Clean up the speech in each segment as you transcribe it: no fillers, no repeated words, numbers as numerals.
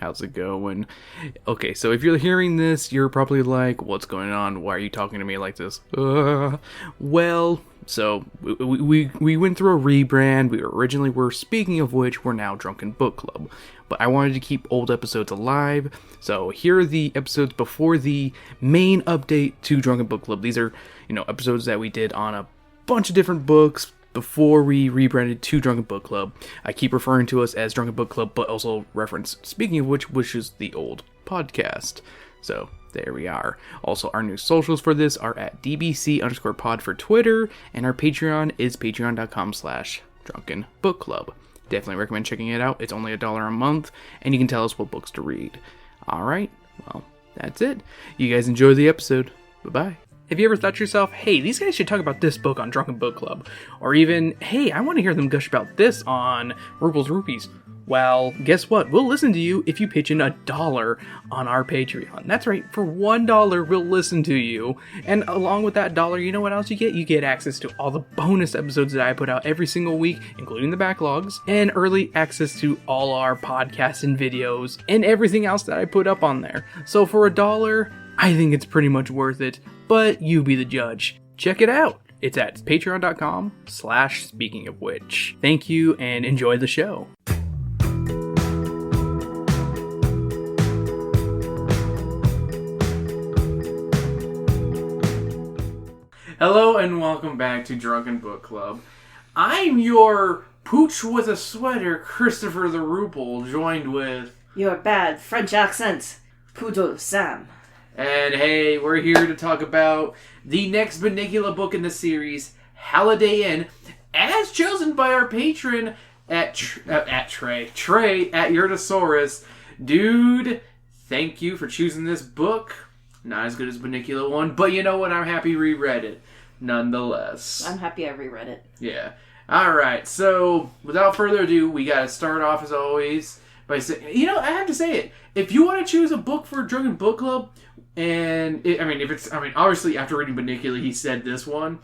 How's it going? Okay, so if you're hearing this, you're probably like, what's going on? Why are you talking to me like this? Well, so we went through a rebrand. We originally were, speaking of which, we're now Drunken Book Club. But I wanted to keep old episodes alive, so here are the episodes before the main update to Drunken Book Club. These are, episodes that we did on a bunch of different books before we rebranded to Drunken Book Club. I keep referring to us as Drunken Book Club, but also reference, speaking of which is the old podcast. So, there we are. Also, our new socials for this are at DBC_pod for Twitter, and our Patreon is patreon.com/Drunken Book Club. Definitely recommend checking it out. It's only $1 a month, and you can tell us what books to read. Alright, well, that's it. You guys enjoy the episode. Bye-bye. Have you ever thought to yourself, hey, these guys should talk about this book on Drunken Book Club? Or even, hey, I want to hear them gush about this on Rupel's Rupees. Well, guess what? We'll listen to you if you pitch in $1 on our Patreon. That's right, for $1, we'll listen to you. And along with that $1, you know what else you get? You get access to all the bonus episodes that I put out every single week, including the backlogs, and early access to all our podcasts and videos, and everything else that I put up on there. So for $1, I think it's pretty much worth it, but you be the judge. Check it out. It's at patreon.com/speaking of which. Thank you and enjoy the show. Hello and welcome back to Drunken Book Club. I'm your pooch with a sweater, Christopher the Rupel, joined with... Your bad French accent, Poodle Sam. And hey, we're here to talk about the next Bunnicula book in the series, Howliday Inn, as chosen by our patron Trey at Yurtosaurus. Dude, thank you for choosing this book. Not as good as Bunnicula 1, but you know what? I'm happy reread it, nonetheless. I'm happy I reread it. Yeah. Alright, so without further ado, we gotta start off as always by saying, I have to say it. If you want to choose a book for Drunken Book Club, obviously after reading Bunnicula, he said this one.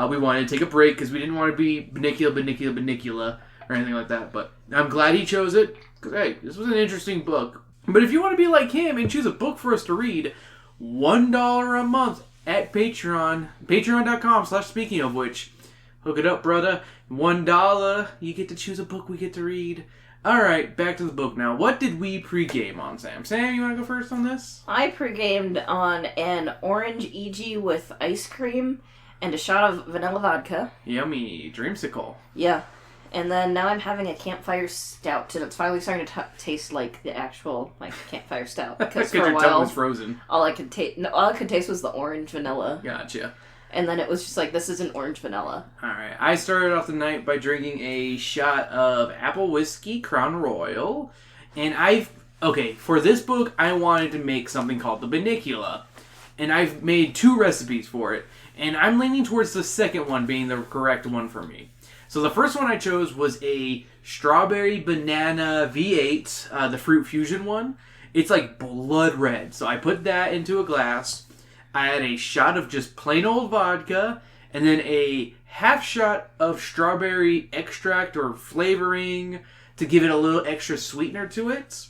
We wanted to take a break because we didn't want to be Bunnicula, or anything like that. But I'm glad he chose it because, hey, this was an interesting book. But if you want to be like him and choose a book for us to read, $1 a month at Patreon, patreon.com/speaking of which. Hook it up, brother. $1, you get to choose a book we get to read. Alright, back to the book now. What did we pre-game on, Sam? Sam, you want to go first on this? I pre-gamed on an orange EG with ice cream and a shot of vanilla vodka. Yummy. Dreamsicle. Yeah. And then now I'm having a campfire stout, and it's finally starting to taste like the actual campfire stout. Because for a while, tongue was frozen. all I could taste was the orange vanilla. Gotcha. And then it was just like, this isn't orange vanilla. Alright, I started off the night by drinking a shot of apple whiskey Crown Royal. And for this book, I wanted to make something called the Bunnicula. And I've made 2 recipes for it. And I'm leaning towards the second one being the correct one for me. So the first one I chose was a strawberry banana V8, the fruit fusion one. It's like blood red. So I put that into a glass. I had a shot of just plain old vodka, and then a half shot of strawberry extract or flavoring to give it a little extra sweetener to it.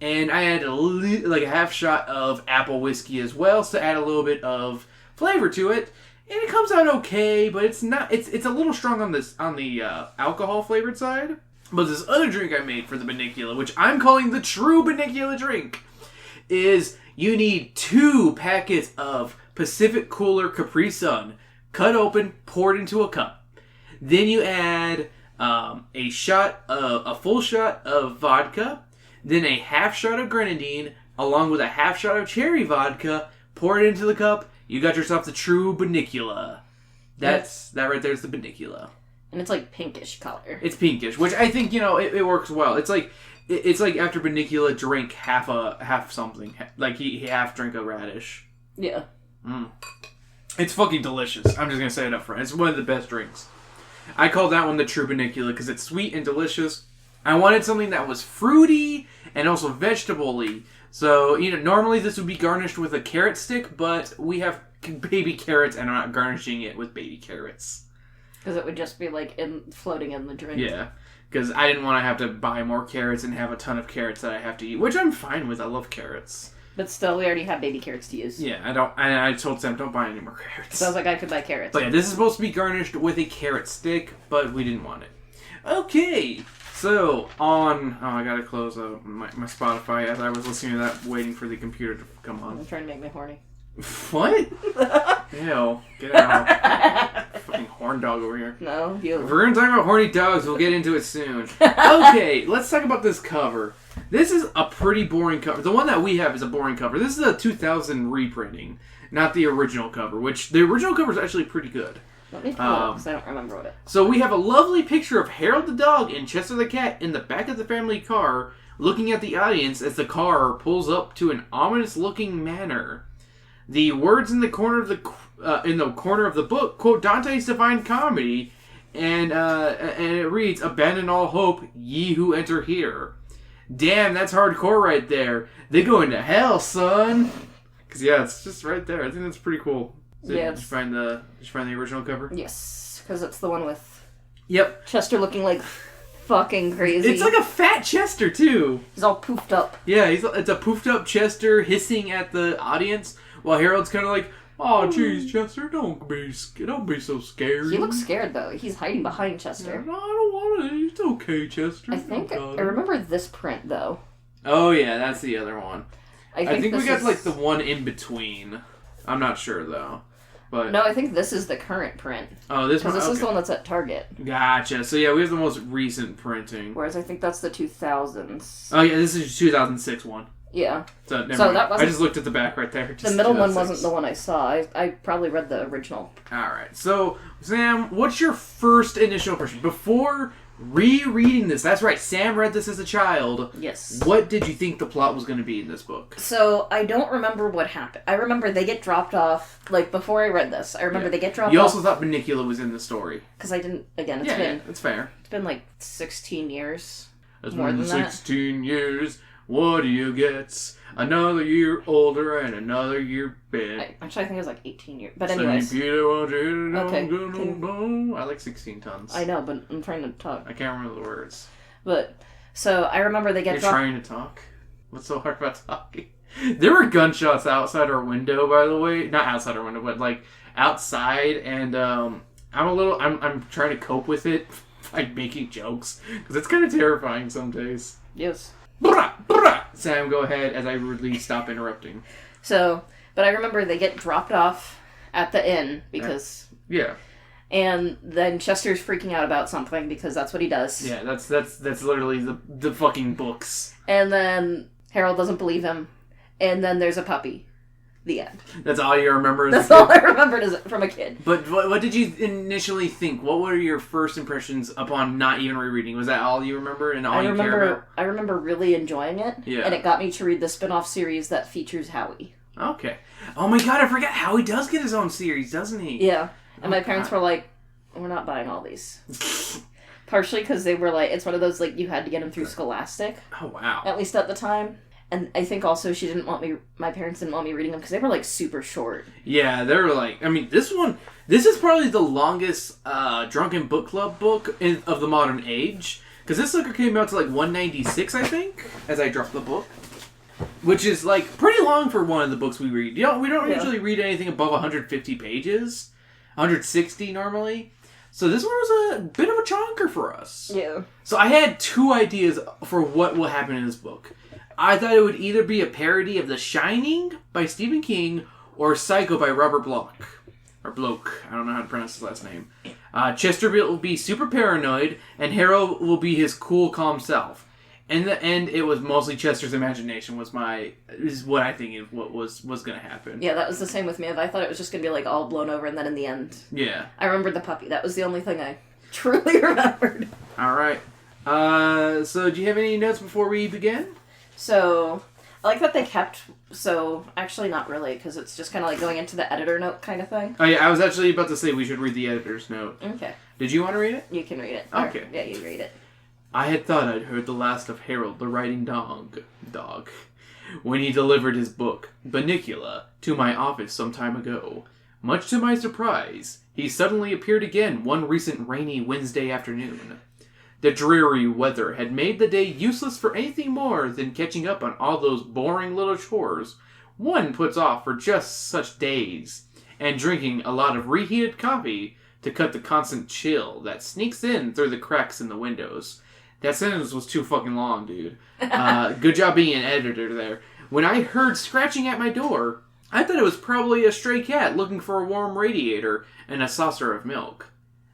And I had a half shot of apple whiskey as well, so to add a little bit of flavor to it. And it comes out okay, but it's not. It's a little strong on the alcohol flavored side. But this other drink I made for the Bunnicula, which I'm calling the true Bunnicula drink, is you need 2 packets of Pacific Cooler Capri Sun, cut open, poured into a cup. Then you add a full shot of vodka, then a half shot of grenadine, along with a half shot of cherry vodka, pour it into the cup. You got yourself the true Bunnicula. That right there is the Bunnicula. And it's like pinkish color. It's pinkish, which I think, it works well. It's like after Bunnicula drank half something. Like he half drank a radish. Yeah. It's fucking delicious. I'm just going to say it up front. It's one of the best drinks. I call that one the true Bunnicula because it's sweet and delicious. I wanted something that was fruity and also vegetable-y. So, normally this would be garnished with a carrot stick, but we have baby carrots and I'm not garnishing it with baby carrots. Because it would just be floating in the drink. Yeah. Because I didn't want to have to buy more carrots and have a ton of carrots that I have to eat, which I'm fine with. I love carrots. But still, we already have baby carrots to use. Yeah, I don't. And I told Sam, don't buy any more carrots. So I was like, I could buy carrots. But yeah, this is supposed to be garnished with a carrot stick, but we didn't want it. Okay, so on... Oh, I gotta close my Spotify as I was listening to that, waiting for the computer to come on. I'm trying to make me horny. What? Ew, get out. Fucking horn dog over here. No, you. If we're gonna talk about horny dogs, we'll get into it soon. Okay, let's talk about this cover. This is a pretty boring cover. The one that we have is a boring cover. This is a 2000 reprinting, not the original cover, which the original cover is actually pretty good. Let me pull it because I don't remember what it. So we have a lovely picture of Harold the dog and Chester the cat in the back of the family car, looking at the audience as the car pulls up to an ominous-looking manor. The words in the corner of the book quote Dante's Divine Comedy, and it reads, "Abandon all hope, ye who enter here." Damn, that's hardcore right there. They go into hell, son. Cause yeah, it's just right there. I think that's pretty cool. So, yeah. Did you find the original cover? Yes, because it's the one with. Yep. Chester looking like fucking crazy. It's like a fat Chester too. He's all poofed up. Yeah, it's a poofed up Chester hissing at the audience. While Harold's kind of like, "Oh, jeez, Chester, don't be so scared." He looks scared though. He's hiding behind Chester. I don't want to. It's okay, Chester. I think I remember this print though. Oh yeah, that's the other one. I think we got is... like the one in between. I'm not sure though, but no, I think this is the current print. Oh, this one. Because this is okay. the one that's at Target. Gotcha. So yeah, we have the most recent printing. Whereas I think that's the 2000s. Oh yeah, this is 2006 one. Yeah. So that wasn't... I just looked at the back right there. The middle one wasn't the one I saw. I probably read the original. Alright, so, Sam, what's your first initial impression? Before rereading this, that's right, Sam read this as a child. Yes. What did you think the plot was going to be in this book? So, I don't remember what happened. I remember they get dropped off, like, before I read this. I remember they get dropped off. You also thought Bunnicula was in the story. Because I didn't, again, it's fair. It's been like 16 years. It's more been than that. 16 years. What do you get? Another year older and another year bed. Actually, I think it was like 18 years. But anyways. St. Peter, okay. I like 16 tons. I know, but I'm trying to talk. I can't remember the words. But, so I remember they get You're trying to talk? What's so hard about talking? There were gunshots outside our window, by the way. Not outside our window, but like outside. And I'm trying to cope with it by making jokes. Because it's kind of terrifying some days. Yes. Sam, go ahead as I rudely stop interrupting. So, but I remember they get dropped off at the inn because... Yeah. And then Chester's freaking out about something because that's what he does. Yeah, that's literally the fucking books. And then Harold doesn't believe him. And then there's a puppy. The end. That's all you remember as That's a kid? all I remembered from a kid. But what did you initially think? What were your first impressions upon not even rereading? Was that all you remember and all you care about? I remember really enjoying it. Yeah. And it got me to read the spin-off series that features Howie. Okay. Oh my god, I forgot Howie does get his own series, doesn't he? Yeah. And my parents were like, we're not buying all these. Partially because they were like, it's one of those, like, you had to get them through Scholastic. Oh, wow. At least at the time. And I think also my parents didn't want me reading them because they were, like, super short. Yeah, they were like, I mean, this is probably the longest Drunken Book Club book of the modern age. Because this sucker came out to, like, 196, I think, as I dropped the book. Which is, like, pretty long for one of the books we read. We don't usually read anything above 150 pages. 160 normally. So this one was a bit of a chonker for us. Yeah. So I had two ideas for what will happen in this book. I thought it would either be a parody of The Shining by Stephen King or Psycho by Robert Bloch. Or Bloch. I don't know how to pronounce his last name. Chester will be super paranoid, and Harold will be his cool, calm self. In the end, it was mostly Chester's imagination is what I think was going to happen. Yeah, that was the same with me. I thought it was just going to be, like, all blown over, and then in the end... Yeah. I remembered the puppy. That was the only thing I truly remembered. All right. So do you have any notes before we begin? So, I like that they kept... So, actually not really, because it's just kind of like going into the editor note kind of thing. Oh, yeah, I was actually about to say we should read the editor's note. Okay. Did you want to read it? You can read it. Okay. Or, yeah, you read it. I had thought I'd heard the last of Harold the writing dog, when he delivered his book, Bunnicula, to my office some time ago. Much to my surprise, he suddenly appeared again one recent rainy Wednesday afternoon. The dreary weather had made the day useless for anything more than catching up on all those boring little chores one puts off for just such days, and drinking a lot of reheated coffee to cut the constant chill that sneaks in through the cracks in the windows. That sentence was too fucking long, dude. Good job being an editor there. When I heard scratching at my door, I thought it was probably a stray cat looking for a warm radiator and a saucer of milk.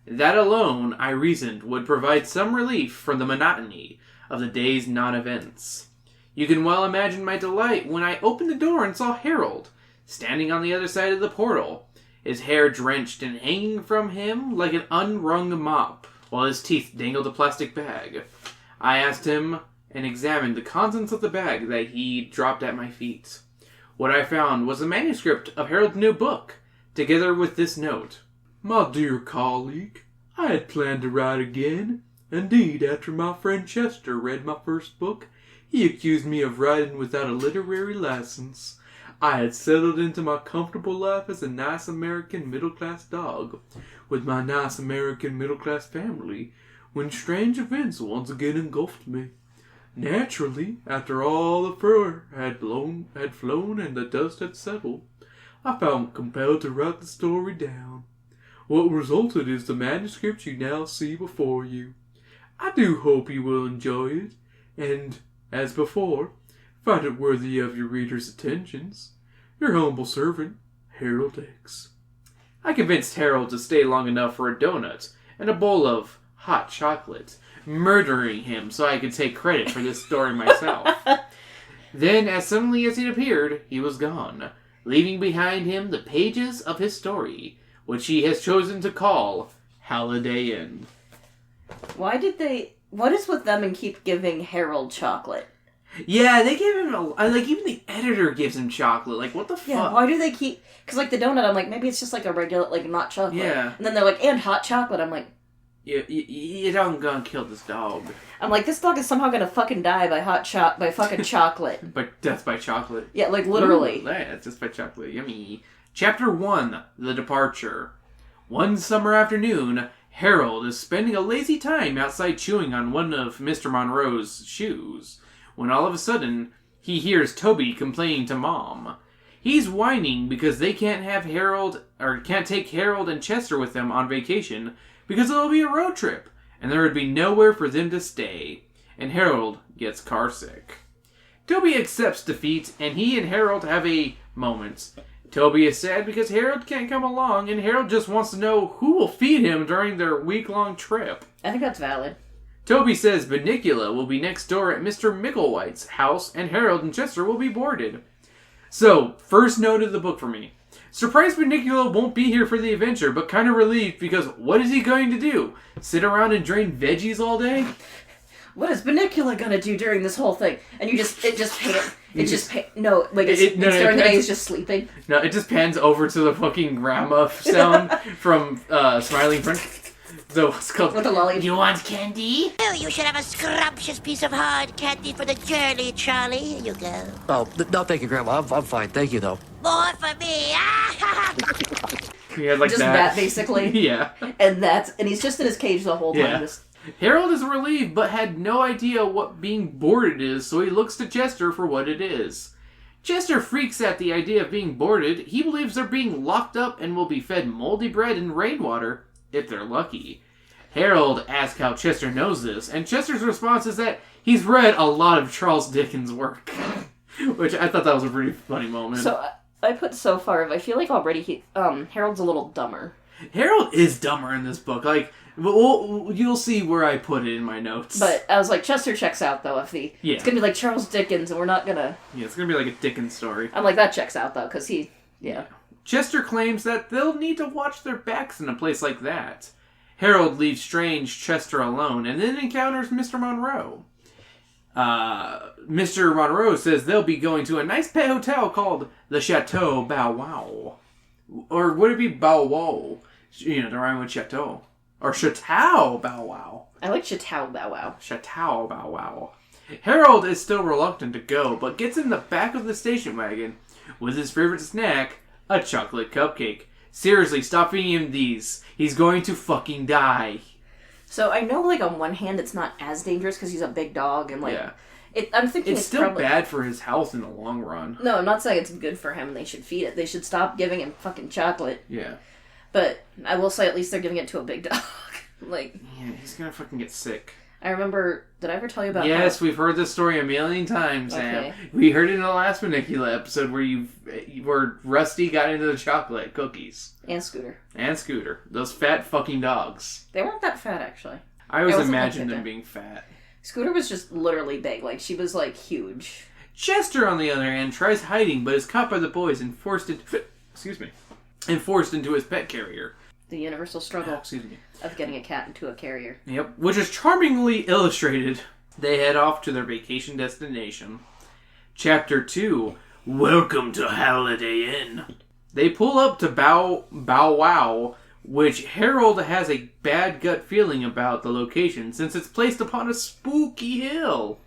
That alone, I reasoned, would provide some relief from the monotony of the day's non-events. You can well imagine my delight when I opened the door and saw Harold, standing on the other side of the portal, his hair drenched and hanging from him like an unwrung mop, while his teeth dangled a plastic bag. I asked him and examined the contents of the bag that he dropped at my feet. What I found was a manuscript of Harold's new book, together with this note. My dear colleague, I had planned to write again. Indeed, after my friend Chester read my first book, he accused me of writing without a literary license. I had settled into my comfortable life as a nice American middle-class dog, with my nice American middle-class family, when strange events once again engulfed me. Naturally, after all the fur had flown and the dust had settled, I felt compelled to write the story down. What resulted is the manuscript you now see before you. I do hope you will enjoy it, and, as before, find it worthy of your readers' attentions. Your humble servant, Harold X. I convinced Harold to stay long enough for a donut and a bowl of hot chocolate, murdering him so I could take credit for this story myself. Then, as suddenly as he'd appeared, he was gone, leaving behind him the pages of his story, which he has chosen to call Howliday Inn. What is with them and keep giving Harold chocolate? Yeah, they give him even the editor gives him chocolate. Like, what the fuck? Yeah, why do they keep... Because, like, the donut, I'm like, maybe it's just, like, a regular, like, not chocolate. Yeah. And then they're like, and hot chocolate. I'm like... You don't gonna kill this dog. I'm like, this dog is somehow gonna fucking die by fucking chocolate. But death by chocolate. Yeah, like, literally. Ooh, that's just by chocolate. Yummy. Chapter 1, The Departure. One summer afternoon, Harold is spending a lazy time outside chewing on one of Mr. Monroe's shoes, when all of a sudden, he hears Toby complaining to Mom. He's whining because they can't take Harold and Chester with them on vacation because it'll be a road trip, and there would be nowhere for them to stay, and Harold gets carsick. Toby accepts defeat, and he and Harold have a moment. Toby is sad because Harold can't come along, and Harold just wants to know who will feed him during their week-long trip. I think that's valid. Toby says Bunnicula will be next door at Mr. Micklewhite's house, and Harold and Chester will be boarded. So, first note of the book for me. Surprised Bunnicula won't be here for the adventure, but kind of relieved because what is he going to do? Sit around and drain veggies all day? What is Bunnicula gonna do during this whole thing? And during the day he's just sleeping. No, it just pans over to the fucking grandma sound from Smiling Prince. So what's called? With a lolly. You want candy? Oh, you should have a scrumptious piece of hard candy for the journey, Charlie. Here you go. Oh, no, thank you, Grandma. I'm fine. Thank you, though. More for me. He had like just that, basically. Yeah. And he's just in his cage the whole time. Yeah. Harold is relieved, but had no idea what being boarded is, so he looks to Chester for what it is. Chester freaks at the idea of being boarded. He believes they're being locked up and will be fed moldy bread and rainwater, if they're lucky. Harold asks how Chester knows this, and Chester's response is that he's read a lot of Charles Dickens' work. Which I thought that was a pretty funny moment. So, I put so far, I feel like already Harold's a little dumber. Harold is dumber in this book. Like, you'll see where I put it in my notes. But I was like, Chester checks out, though. It's going to be like Charles Dickens, and we're not going to... Yeah, it's going to be like a Dickens story. I'm like, that checks out, though, because yeah. Chester claims that they'll need to watch their backs in a place like that. Harold leaves strange Chester alone, and then encounters Mr. Monroe. Mr. Monroe says they'll be going to a nice pet hotel called the Chateau Bow Wow. Or would it be Bow Wow? To rhyme with Chateau. Or Chateau Bow Wow. I like Chateau Bow Wow. Chateau Bow Wow. Harold is still reluctant to go, but gets in the back of the station wagon with his favorite snack, a chocolate cupcake. Seriously, stop feeding him these. He's going to fucking die. So I know, like, on one hand, it's not as dangerous because he's a big dog, and, like, Yeah. I'm thinking It's still probably bad for his health in the long run. No, I'm not saying it's good for him. They should feed it. They should stop giving him fucking chocolate. Yeah. But I will say, at least they're giving it to a big dog. Like, Yeah, he's gonna fucking get sick. I remember. Did I ever tell you about? Yes, we've heard this story a million times, Sam. Okay. We heard it in the last Bunnicula episode where Rusty got into the chocolate cookies. And Scooter. And Scooter. Those fat fucking dogs. They weren't that fat, actually. I always wasn't imagined like them that. being fat. Scooter was just literally big. Like, she was, like, huge. Chester, on the other hand, tries hiding, but is caught by the boys and forced into his pet carrier. The universal struggle Excuse me. of getting a cat into a carrier. Yep, which is charmingly illustrated. They head off to their vacation destination. Chapter 2, Welcome to Howliday Inn. They pull up to Bow Wow, which Harold has a bad gut feeling about the location since it's placed upon a spooky hill.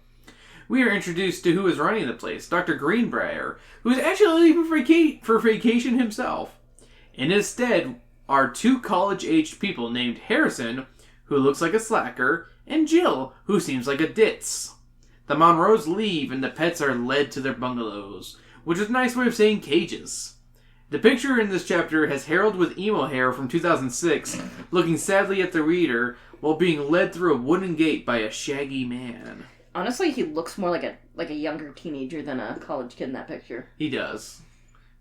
We are introduced to who is running the place, Dr. Greenbrier, who is actually leaving for vacation himself. In his stead are two college-aged people named Harrison, who looks like a slacker, and Jill, who seems like a ditz. The Monroes leave and the pets are led to their bungalows, which is a nice way of saying cages. The picture in this chapter has Harold with emo hair from 2006 looking sadly at the reader while being led through a wooden gate by a shaggy man. Honestly, he looks more like a younger teenager than a college kid in that picture. He does.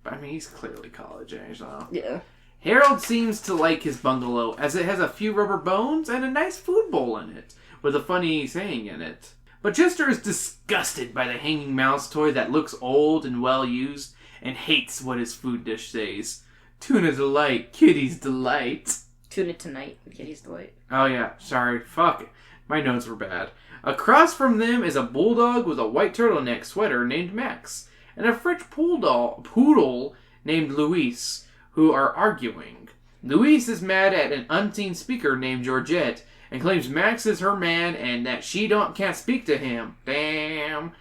But I mean, he's clearly college age, though. Yeah. Harold seems to like his bungalow, as it has a few rubber bones and a nice food bowl in it, with a funny saying in it. But Chester is disgusted by the hanging mouse toy that looks old and well-used, and hates what his food dish says. Tuna delight, kitty's delight. Tuna tonight, Kitty's delight. Oh yeah, sorry, fuck it. My notes were bad. Across from them is a bulldog with a white turtleneck sweater named Max, and a French poodle named Luis, who are arguing. Luis is mad at an unseen speaker named Georgette, and claims Max is her man and that she can't speak to him. Damn.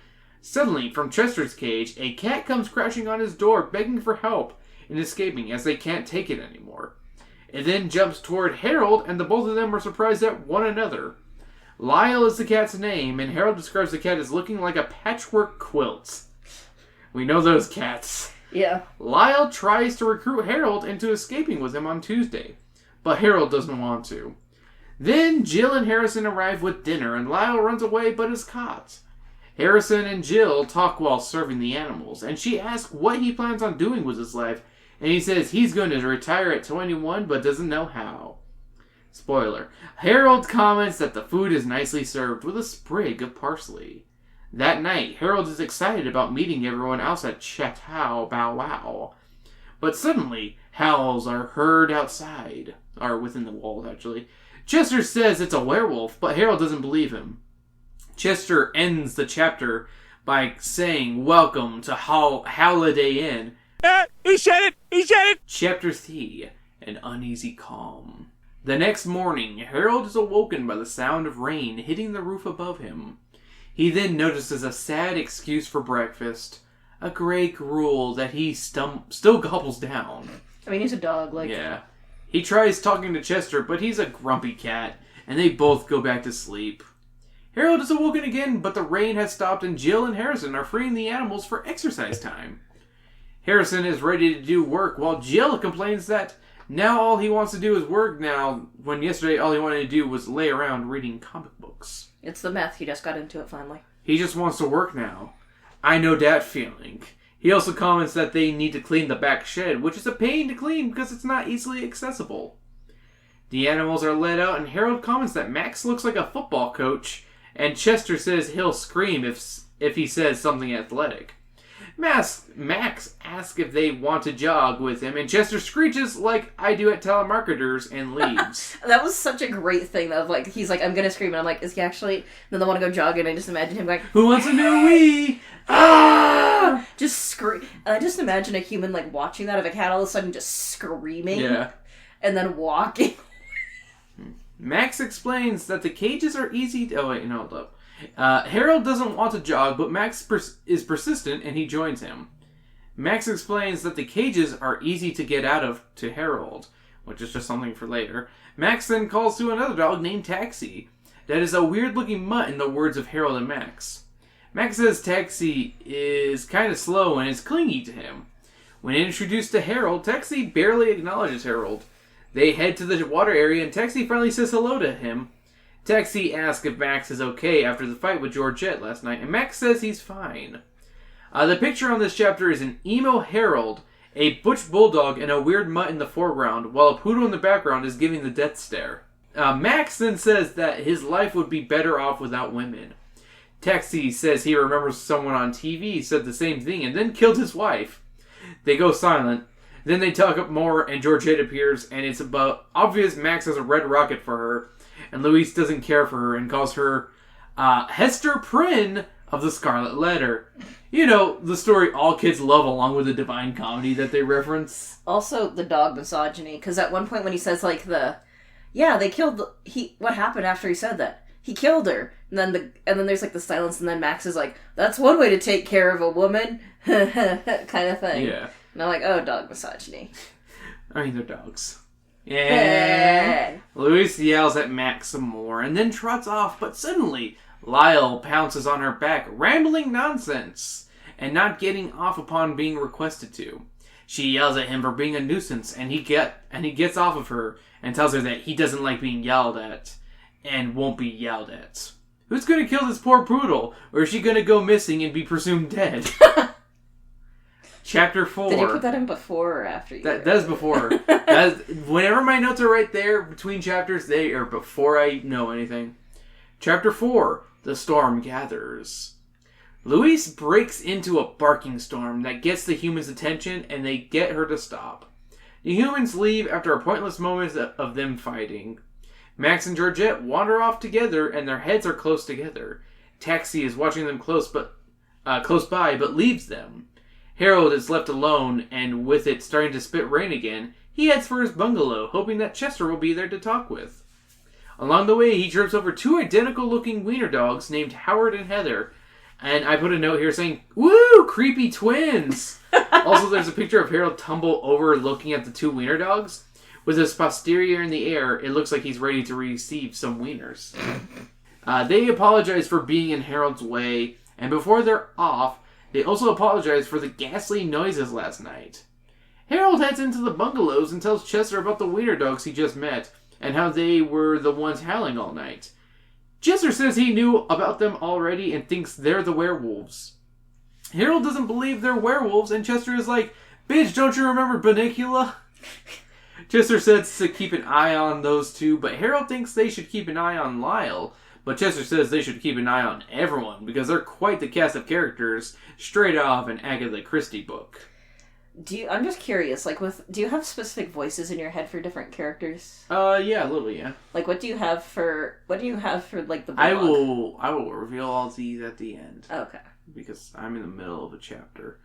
Suddenly, from Chester's cage, a cat comes crashing on his door, begging for help and escaping as they can't take it anymore. It then jumps toward Harold, and the both of them are surprised at one another. Lyle is the cat's name, and Harold describes the cat as looking like a patchwork quilt. We know those cats. Yeah. Lyle tries to recruit Harold into escaping with him on Tuesday, but Harold doesn't want to. Then Jill and Harrison arrive with dinner, and Lyle runs away but is caught. Harrison and Jill talk while serving the animals, and she asks what he plans on doing with his life, and he says he's going to retire at 21 but doesn't know how. Spoiler. Harold comments that the food is nicely served with a sprig of parsley. That night, Harold is excited about meeting everyone else at Chateau Bow Wow. But suddenly, howls are heard outside. Or within the walls, actually. Chester says it's a werewolf, but Harold doesn't believe him. Chester ends the chapter by saying, Welcome to Howliday Inn. He said it! He said it! Chapter 3, An Uneasy Calm. The next morning, Harold is awoken by the sound of rain hitting the roof above him. He then notices a sad excuse for breakfast, a gray gruel that he still gobbles down. I mean, he's a dog, Yeah. He tries talking to Chester, but he's a grumpy cat, and they both go back to sleep. Harold is awoken again, but the rain has stopped and Jill and Harrison are freeing the animals for exercise time. Harrison is ready to do work, while Jill complains that now all he wants to do is work now, when yesterday all he wanted to do was lay around reading comic books. It's the meth. He just got into it finally. He just wants to work now. I know that feeling. He also comments that they need to clean the back shed, which is a pain to clean because it's not easily accessible. The animals are let out, and Harold comments that Max looks like a football coach, and Chester says he'll scream if he says something athletic. Max asks if they want to jog with him, and Chester screeches like I do at telemarketers and leaves. That was such a great thing, though. Like, he's like, I'm gonna scream, and I'm like, is he actually? Then they want to go jogging, and I just imagine him like, Who wants a new wee? Ah! just scream. And I just imagine a human, like, watching that of a cat all of a sudden just screaming. Yeah. And then walking. Max explains that the cages are easy to... Oh, wait, no, hold up. Harold doesn't want to jog, but Max is persistent, and he joins him. Max explains that the cages are easy to get out of to Harold. which is just something for later, Max then calls to another dog named Taxi. That is a weird-looking mutt in the words of Harold and Max. Max says Taxi is kind of slow and is clingy to him. When introduced to Harold, Taxi barely acknowledges Harold. They head to the water area and Taxi finally says hello to him. Taxi asks if Max is okay after the fight with Georgette last night, and Max says he's fine. The picture on this chapter is an emo Harold, a butch bulldog, and a weird mutt in the foreground, while a poodle in the background is giving the death stare. Max then says that his life would be better off without women. Taxi says he remembers someone on TV said the same thing and then killed his wife. They go silent. Then they talk up more and Georgette appears and it's about obvious Max has a red rocket for her and Louise doesn't care for her and calls her Hester Prynne of the Scarlet Letter. You know, the story all kids love along with the Divine Comedy that they reference. Also, the dog misogyny, because at one point when he says, like, they killed, what happened after he said that? He killed her. And then there's, like, the silence, and then Max is like, that's one way to take care of a woman, kind of thing. Yeah. And I'm like, oh, dog misogyny. I mean, they're dogs. Yeah. Louise yells at Max some more, and then trots off, but suddenly Lyle pounces on her back, rambling nonsense, and not getting off upon being requested to. She yells at him for being a nuisance, and he gets off of her and tells her that he doesn't like being yelled at, and won't be yelled at. Who's gonna kill this poor poodle, or is she gonna go missing and be presumed dead? Chapter 4. Did you put that in before or after you? That's before. Whenever my notes are right there between chapters, they are before I know anything. Chapter 4. The Storm Gathers. Louise breaks into a barking storm that gets the humans' attention and they get her to stop. The humans leave after a pointless moment of them fighting. Max and Georgette wander off together and their heads are close together. Taxi is watching them close by but leaves them. Harold is left alone and with it starting to spit rain again, he heads for his bungalow hoping that Chester will be there to talk with. Along the way, he trips over two identical-looking wiener dogs named Howard and Heather. And I put a note here saying, woo, creepy twins! Also, there's a picture of Harold tumble over looking at the two wiener dogs. With his posterior in the air, it looks like he's ready to receive some wieners. They apologize for being in Harold's way, and before they're off, they also apologize for the ghastly noises last night. Harold heads into the bungalows and tells Chester about the wiener dogs he just met, and how they were the ones howling all night. Chester says he knew about them already and thinks they're the werewolves. Harold doesn't believe they're werewolves, and Chester is like, bitch, don't you remember Bunnicula? Chester says to keep an eye on those two, but Harold thinks they should keep an eye on Lyle. But Chester says they should keep an eye on everyone, because they're quite the cast of characters, straight off an Agatha Christie book. I'm just curious, like, do you have specific voices in your head for different characters? Yeah, a little, yeah. Like, what do you have for, like, the blog? I will reveal all these at the end. Okay. Because I'm in the middle of a chapter.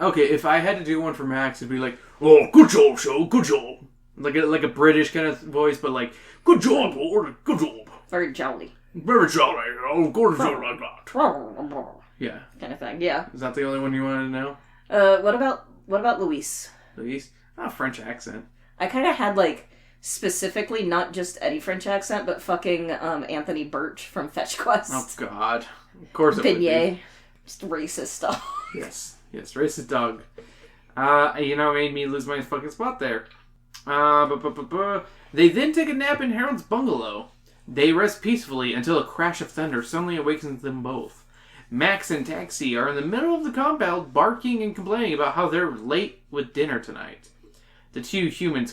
Okay, if I had to do one for Max, it'd be like, oh, good job, show, good job. Like a British kind of voice, but like, good job, Lord, good job. Very jolly. Very jolly, oh, good job like that. Yeah. Kind of thing, yeah. Is that the only one you wanted to know? What about Louise? Louise? French accent. I kind of had, like, specifically not just any French accent, but fucking Anthony Birch from Fetch Quest. Oh, God. Of course it would be. Just racist stuff. Yes, racist dog. Made me lose my fucking spot there. They then take a nap in Harold's bungalow. They rest peacefully until a crash of thunder suddenly awakens them both. Max and Taxi are in the middle of the compound barking and complaining about how they're late with dinner tonight. The two humans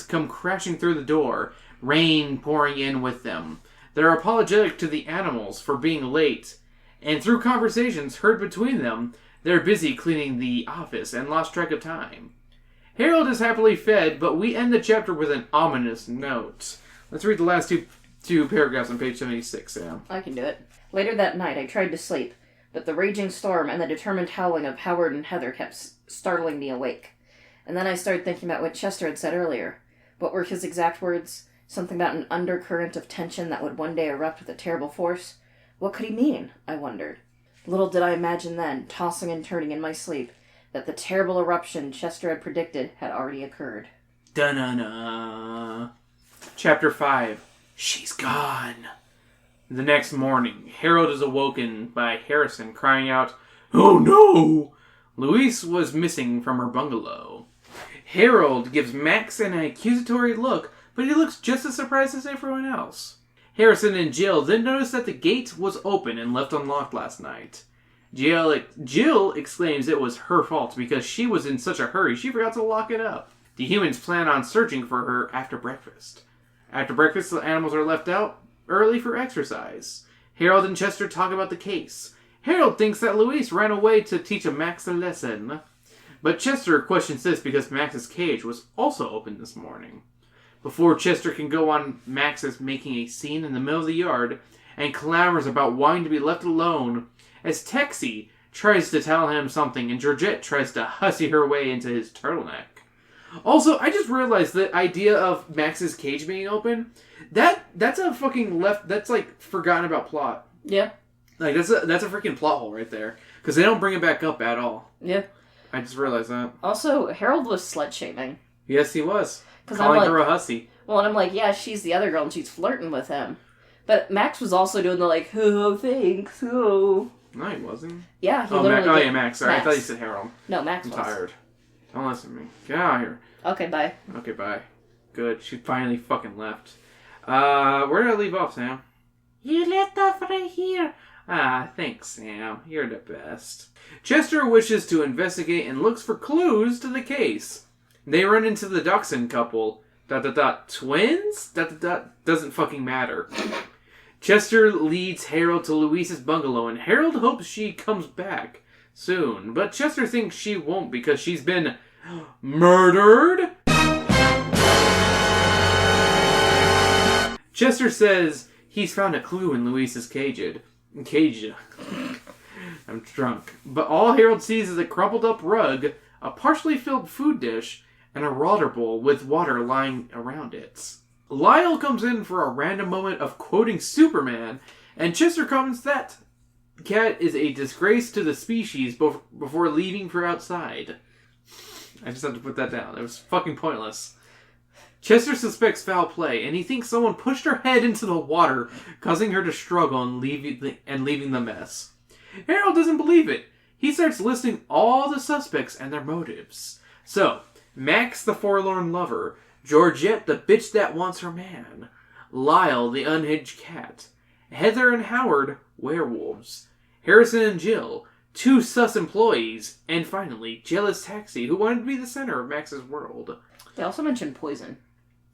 come crashing through the door, rain pouring in with them. They're apologetic to the animals for being late, and through conversations heard between them, they're busy cleaning the office and lost track of time. Harold is happily fed, but we end the chapter with an ominous note. Let's read the last two paragraphs on page 76, Sam. I can do it. Later that night, I tried to sleep, but the raging storm and the determined howling of Howard and Heather kept startling me awake. And then I started thinking about what Chester had said earlier. What were his exact words? Something about an undercurrent of tension that would one day erupt with a terrible force? What could he mean? I wondered. Little did I imagine then, tossing and turning in my sleep, that the terrible eruption Chester had predicted had already occurred. Dun-na-na. Chapter 5. She's gone. The next morning, Harold is awoken by Harrison crying out, "Oh no!" Louise was missing from her bungalow. Harold gives Max an accusatory look, but he looks just as surprised as everyone else. Harrison and Jill then notice that the gate was open and left unlocked last night. Jill exclaims it was her fault because she was in such a hurry she forgot to lock it up. The humans plan on searching for her after breakfast. After breakfast, the animals are left out early for exercise. Harold and Chester talk about the case. Harold thinks that Louise ran away to teach Max a lesson. But Chester questions this because Max's cage was also open this morning. Before Chester can go on, Max is making a scene in the middle of the yard and clamors about wanting to be left alone as Texie tries to tell him something and Georgette tries to hussy her way into his turtleneck. Also, I just realized the idea of Max's cage being open, that's a fucking that's like forgotten about plot. Yeah. Like that's a freaking plot hole right there. Because they don't bring it back up at all. Yeah. I just realized that. Also, Harold was slut-shaming. Yes, he was. 'Cause calling I'm like, her a hussy. Well, and I'm like, yeah, she's the other girl and she's flirting with him. But Max was also doing the like, oh, thanks, oh. No, he wasn't. Yeah, he Max. literally Max. Sorry, Max. I thought you said Harold. No, Max I'm was. tired. Don't listen to me. Get out of here. Okay, bye. Okay, bye. Good. She finally fucking left. Where did I leave off, Sam? You left off right here. Ah, thanks, Sam. You're the best. Chester wishes to investigate and looks for clues to the case. They run into the Dachshund couple. ... Twins? ... Doesn't fucking matter. Chester leads Harold to Louise's bungalow, and Harold hopes she comes back soon. But Chester thinks she won't because she's been murdered? Chester says he's found a clue in Louise's cage. I'm drunk. But all Harold sees is a crumpled up rug, a partially filled food dish, and a water bowl with water lying around it. Lyle comes in for a random moment of quoting Superman, and Chester comments that cat is a disgrace to the species before leaving for outside. I just have to put that down. It was fucking pointless. Chester suspects foul play, and he thinks someone pushed her head into the water, causing her to struggle and leaving the mess. Harold doesn't believe it. He starts listing all the suspects and their motives. So, Max the forlorn lover, Georgette the bitch that wants her man, Lyle the unhinged cat, Heather and Howard, werewolves, Harrison and Jill, 2 sus employees, and finally, jealous Taxi, who wanted to be the center of Max's world. They also mentioned poison.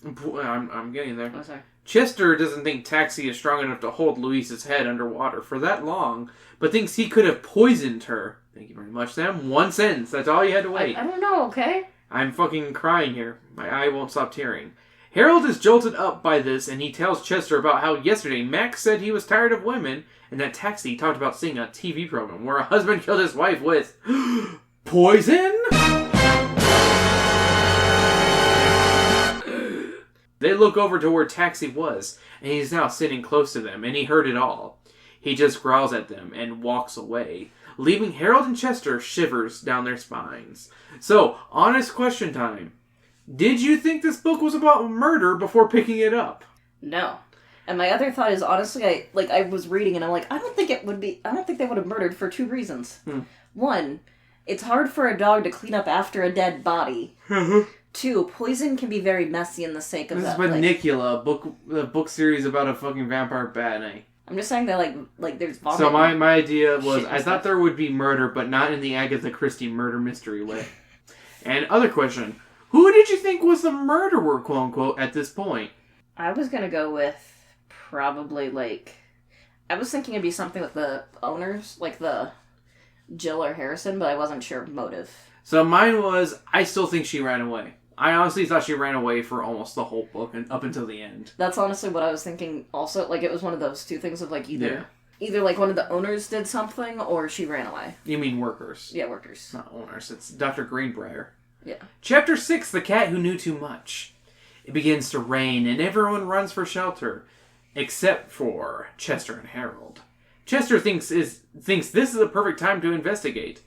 I'm getting there. Oh, sorry. Chester doesn't think Taxi is strong enough to hold Louise's head underwater for that long, but thinks he could have poisoned her. Thank you very much, Sam. 1 sentence. That's all you had to wait. I don't know, okay? I'm fucking crying here. My eye won't stop tearing. Harold is jolted up by this, and he tells Chester about how yesterday Max said he was tired of women, and that Taxi talked about seeing a TV program where a husband killed his wife with poison? They look over to where Taxi was, and he's now sitting close to them, and he heard it all. He just growls at them and walks away, leaving Harold and Chester shivers down their spines. So, honest question time. Did you think this book was about murder before picking it up? No. And my other thought is, honestly, I was reading and I'm like, I don't think they would have murdered for 2 reasons. 1, it's hard for a dog to clean up after a dead body. 2, poison can be very messy in the sake of this that. This is Bunnicula, a book series about a fucking vampire bat. I'm just saying that, like there's vomit. So my idea was, I thought there would be murder, but not in the Agatha Christie murder mystery way. And other question, who did you think was the murderer, quote unquote, at this point? I was gonna go with probably, I was thinking it'd be something with the owners, like the Jill or Harrison, but I wasn't sure of motive. So mine was, I still think she ran away. I honestly thought she ran away for almost the whole book and up until the end. That's honestly what I was thinking also. It was one of those 2 things of, either one of the owners did something or she ran away. You mean workers? Yeah, workers. Not owners. It's Dr. Greenbrier. Yeah. Chapter 6, The Cat Who Knew Too Much. It begins to rain and everyone runs for shelter, except for Chester and Harold. Chester thinks this is the perfect time to investigate.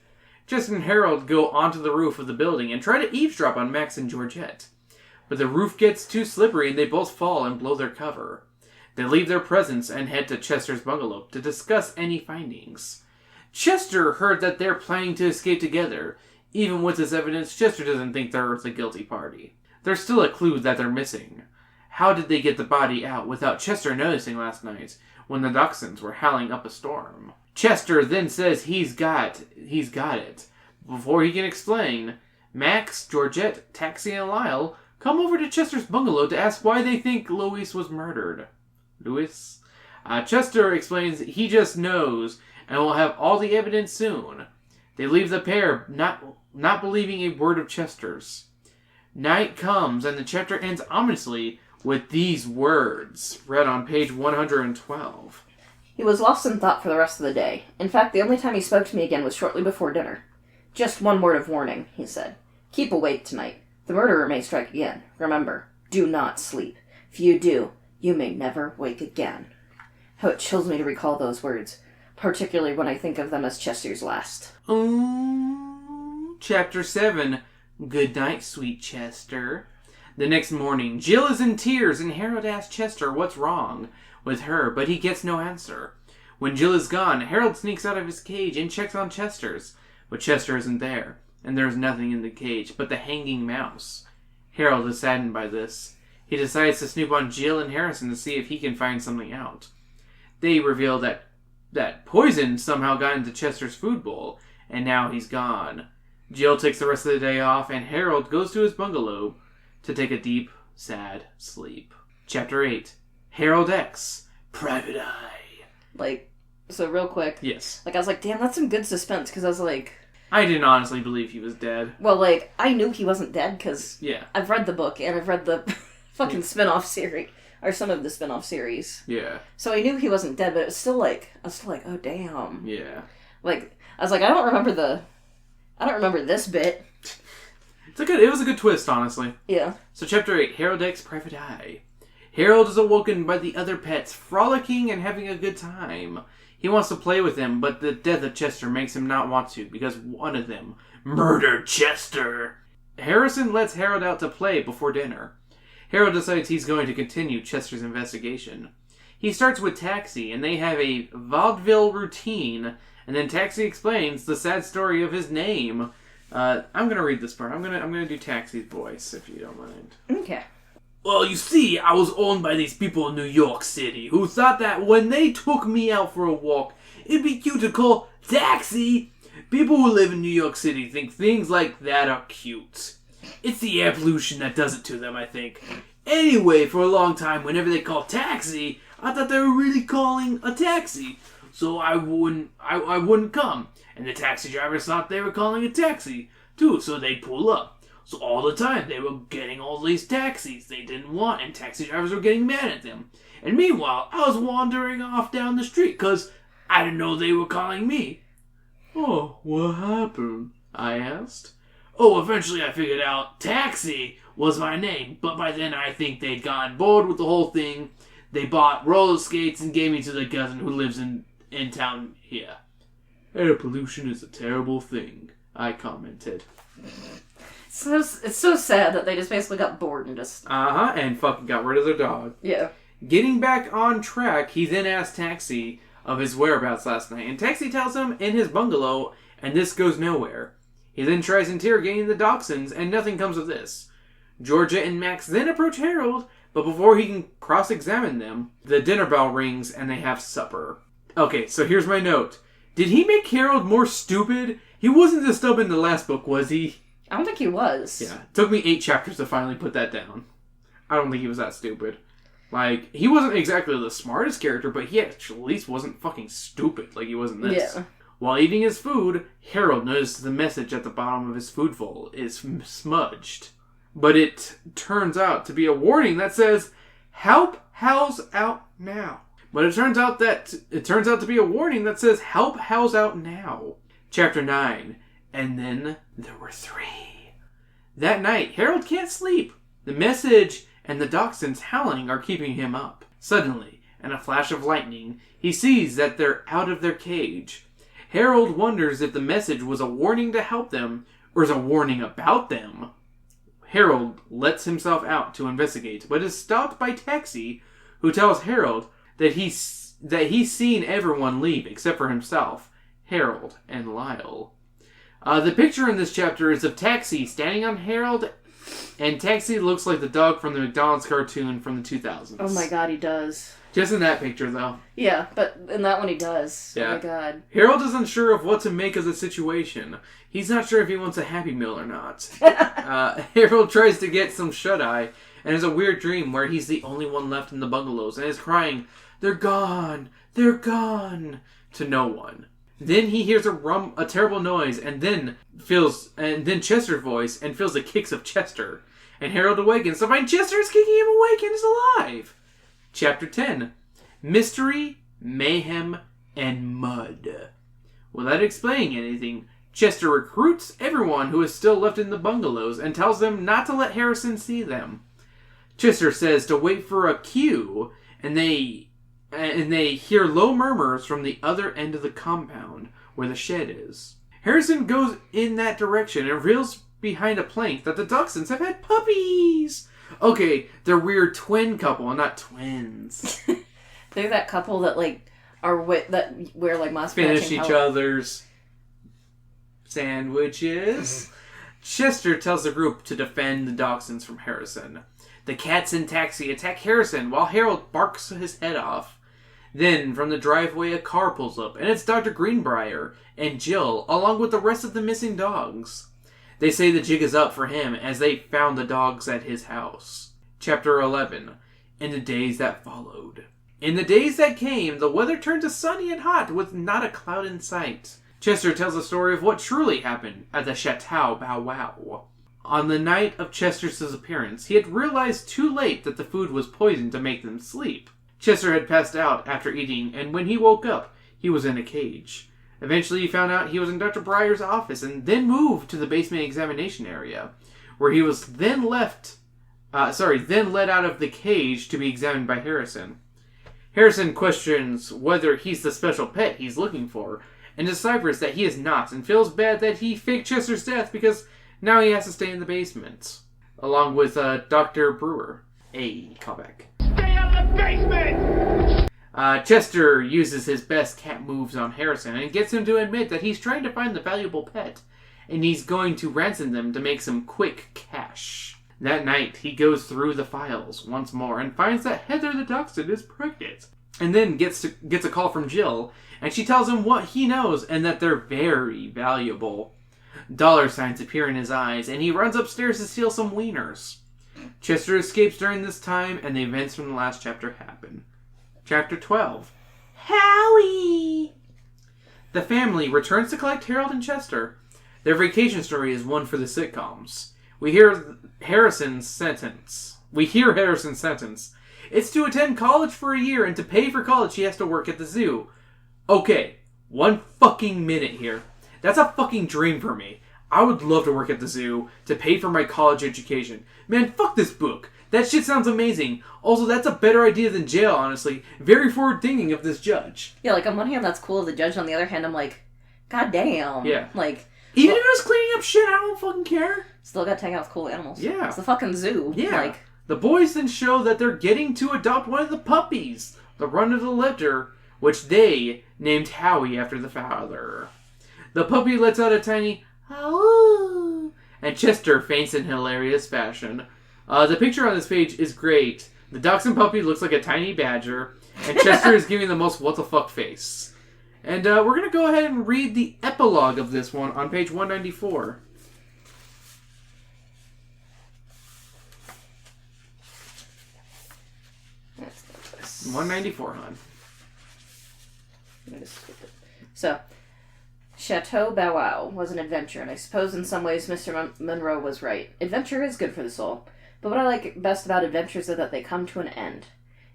Chester and Harold go onto the roof of the building and try to eavesdrop on Max and Georgette. But the roof gets too slippery and they both fall and blow their cover. They leave their presents and head to Chester's bungalow to discuss any findings. Chester heard that they're planning to escape together. Even with this evidence, Chester doesn't think they're the guilty party. There's still a clue that they're missing. How did they get the body out without Chester noticing last night when the dachshunds were howling up a storm? Chester then says he's got it. Before he can explain, Max, Georgette, Taxi, and Lyle come over to Chester's bungalow to ask why they think Louis was murdered. Louis? Chester explains he just knows and will have all the evidence soon. They leave the pair not believing a word of Chester's. Night comes and the chapter ends ominously with these words, read on page 112. He was lost in thought for the rest of the day. In fact, the only time he spoke to me again was shortly before dinner. Just one word of warning, he said. Keep awake tonight. The murderer may strike again. Remember, do not sleep. If you do, you may never wake again. How it chills me to recall those words, particularly when I think of them as Chester's last. Chapter 7. Good night, sweet Chester. The next morning, Jill is in tears and Harold asks Chester what's wrong with her, but he gets no answer. When Jill is gone, Harold sneaks out of his cage and checks on Chester's, but Chester isn't there, and there's nothing in the cage but the hanging mouse. Harold is saddened by this. He decides to snoop on Jill and Harrison to see if he can find something out. They reveal that poison somehow got into Chester's food bowl, and now he's gone. Jill takes the rest of the day off, and Harold goes to his bungalow to take a deep, sad sleep. Chapter 8. Harold X. Private Eye. So real quick. Yes. I was like, damn, that's some good suspense, because I was like... I didn't honestly believe he was dead. Well, I knew he wasn't dead, because I've read the book, and I've read the fucking spin-off series, or some of the spin-off series. Yeah. So I knew he wasn't dead, but it was still like, oh, damn. Yeah. I was like, I don't remember this bit. It was a good twist, honestly. Yeah. So Chapter 8, Harold X. Private Eye. Harold is awoken by the other pets, frolicking and having a good time. He wants to play with them, but the death of Chester makes him not want to, because one of them murdered Chester. Harrison lets Harold out to play before dinner. Harold decides he's going to continue Chester's investigation. He starts with Taxi, and they have a vaudeville routine, and then Taxi explains the sad story of his name. I'm going to read this part. I'm going to do Taxi's voice, if you don't mind. Okay. Well, you see, I was owned by these people in New York City who thought that when they took me out for a walk, it'd be cute to call Taxi. People who live in New York City think things like that are cute. It's the air pollution that does it to them, I think. Anyway, for a long time, whenever they called Taxi, I thought they were really calling a taxi. So I wouldn't come. And the taxi drivers thought they were calling a taxi, too, so they'd pull up. So all the time, they were getting all these taxis they didn't want, and taxi drivers were getting mad at them. And meanwhile, I was wandering off down the street, because I didn't know they were calling me. Oh, what happened? I asked. Oh, eventually I figured out Taxi was my name, but by then I think they'd gotten bored with the whole thing. They bought roller skates and gave me to their cousin who lives in town here. Air pollution is a terrible thing, I commented. It's so sad that they just basically got bored and just... and fucking got rid of their dog. Yeah. Getting back on track, he then asked Taxi of his whereabouts last night, and Taxi tells him in his bungalow, and this goes nowhere. He then tries interrogating the dachshunds, and nothing comes of this. Georgia and Max then approach Harold, but before he can cross-examine them, the dinner bell rings and they have supper. Okay, so here's my note. Did he make Harold more stupid? He wasn't this dumb in the last book, was he? I don't think he was. Yeah, it took me 8 chapters to finally put that down. I don't think he was that stupid. He wasn't exactly the smartest character, but he at least wasn't fucking stupid like he was in this. Yeah. While eating his food, Harold notices the message at the bottom of his food bowl is smudged. But it turns out to be a warning that says, "Help howls out now." But it turns out to be a warning that says, "Help howls out now." Chapter 9. And then there were 3. That night, Harold can't sleep. The message and the dachshunds howling are keeping him up. Suddenly, in a flash of lightning, he sees that they're out of their cage. Harold wonders if the message was a warning to help them, or is a warning about them. Harold lets himself out to investigate, but is stopped by Taxi, who tells Harold that he's seen everyone leave except for himself, Harold, and Lyle. The picture in this chapter is of Taxi standing on Harold, and Taxi looks like the dog from the McDonald's cartoon from the 2000s. Oh my god, he does. Just in that picture, though. Yeah, but in that one he does. Yeah. Oh my god. Harold isn't sure of what to make of the situation. He's not sure if he wants a Happy Meal or not. Harold tries to get some shut-eye, and has a weird dream where he's the only one left in the bungalows, and is crying, "They're gone! They're gone!" to no one. Then he hears a terrible noise, and then Chester's voice, and feels the kicks of Chester. And Harold awakens to find Chester is kicking him awake and is alive. Chapter 10. Mystery, Mayhem, and Mud. Without explaining anything, Chester recruits everyone who is still left in the bungalows and tells them not to let Harrison see them. Chester says to wait for a cue, and they hear low murmurs from the other end of the compound where the shed is. Harrison goes in that direction and reveals behind a plank that the Dachshunds have had puppies. Okay, they're weird twin couple and not twins. They're that couple that that wear like moss Finish each other's sandwiches. Chester tells the group to defend the Dachshunds from Harrison. The cats and Taxi attack Harrison while Harold barks his head off. Then, from the driveway, a car pulls up, and it's Dr. Greenbrier and Jill, along with the rest of the missing dogs. They say the jig is up for him, as they found the dogs at his house. Chapter 11. In the days that followed. In the days that came, the weather turned to sunny and hot, with not a cloud in sight. Chester tells the story of what truly happened at the Chateau Bow Wow. On the night of Chester's disappearance, he had realized too late that the food was poisoned to make them sleep. Chester had passed out after eating, and when he woke up, he was in a cage. Eventually, he found out he was in Dr. Breyer's office, and then moved to the basement examination area, where he was then led out of the cage to be examined by Harrison. Harrison questions whether he's the special pet he's looking for, and deciphers that he is not, and feels bad that he faked Chester's death because now he has to stay in the basement, along with Dr. Brewer. A callback. Stay out of the basement! Chester uses his best cat moves on Harrison and gets him to admit that he's trying to find the valuable pet, and he's going to ransom them to make some quick cash. That night, he goes through the files once more and finds that Heather the Dachshund is pregnant, and then gets a call from Jill, and she tells him what he knows and that they're very valuable. Dollar signs appear in his eyes, and he runs upstairs to steal some wieners. Chester escapes during this time, and the events from the last chapter happen. Chapter 12. Howie! The family returns to collect Harold and Chester. Their vacation story is one for the sitcoms. We hear Harrison's sentence. It's to attend college for a year, and to pay for college he has to work at the zoo. Okay, one fucking minute here. That's a fucking dream for me. I would love to work at the zoo to pay for my college education. Man, fuck this book. That shit sounds amazing. Also, that's a better idea than jail, honestly. Very forward-thinking of this judge. Yeah, on one hand, that's cool of the judge. On the other hand, I'm like, god damn. Yeah. Even if it was cleaning up shit, I don't fucking care. Still got to hang out with cool animals. Yeah. It's the fucking zoo. Yeah. The boys then show that they're getting to adopt one of the puppies, the run of the litter, which they named Howie after the father. The puppy lets out a tiny "Ow!" and Chester faints in hilarious fashion. The picture on this page is great. The dachshund puppy looks like a tiny badger, and Chester is giving the most what the fuck face. And we're going to go ahead and read the epilogue of this one on page 194. Let's do this. 194, hon. Let me just skip it. So, Chateau Bow Wow was an adventure, and I suppose in some ways Mr. Monroe was right. Adventure is good for the soul, but what I like best about adventures is that they come to an end.